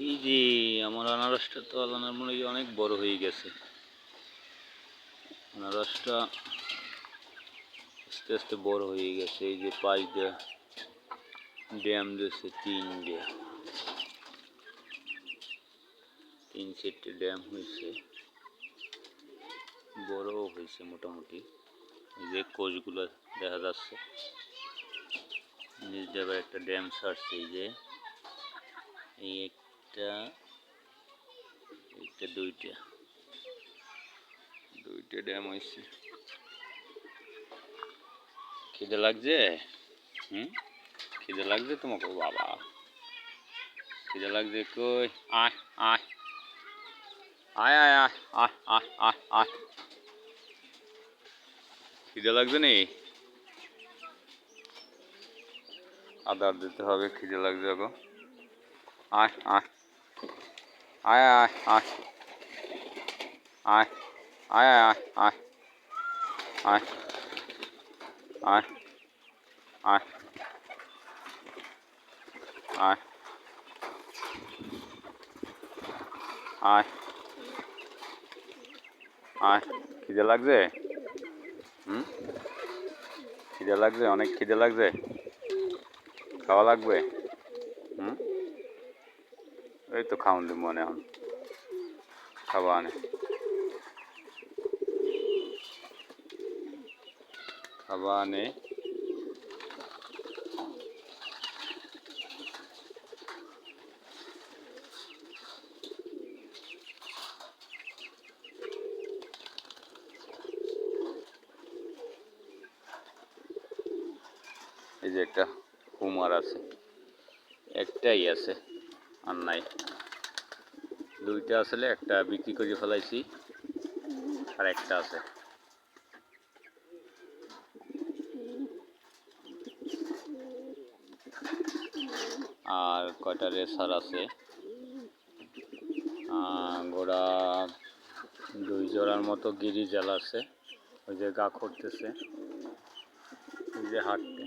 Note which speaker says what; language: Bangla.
Speaker 1: এই যে আমার আনারসটা তো আল্লাহর মনে হয় অনেক বড় হয়ে গেছে। আনারসটা আস্তে আস্তে বড় হয়ে গেছে। এই যে পাঁচ দিয়ে ড্যাম দিয়েছে, তিন চারটে ড্যাম হয়েছে, বড়ও হয়েছে মোটামুটি। এই যে কোষগুলো দেখা যাচ্ছে, নিজ জায়গায় একটা ড্যাম ছাড়ছে। এই যে এই একটা, একটা দুইটা ড্যাম হয়েছে। খিদে লাগছে? খিদে লাগছে তোমাকে? বাবা খিদে লাগছে? কই আয় আয় আয় আয় আয় আয় আয় আয় আয়, খিদে লাগছে নি? আদার দিতে হবে, খিদে লাগছে গো। আয় আয় আয় আয় আয় আয় আয় আয় আয় আয় আয় আয় আয় আয় আয়, খিদে লাগছে? খিদে লাগছে? অনেক খিদে লাগছে? খাওয়া লাগবে? এই তো খাওয়ান দিব মনে, এখন খাওয়া আনে, খাওয়া আনে। এই যে একটা কুমার আছে, একটাই আছে, আর নাই। দুইটা আসলে, একটা বিক্রি করে ফেলাইছি, আর একটা আছে। আর কয়টা রেসার আছে, ঘোড়া দুই জোড়ার মতো গিরিজাল আছে। ওই যে গা করতেছে, ওই যে হাঁটতে।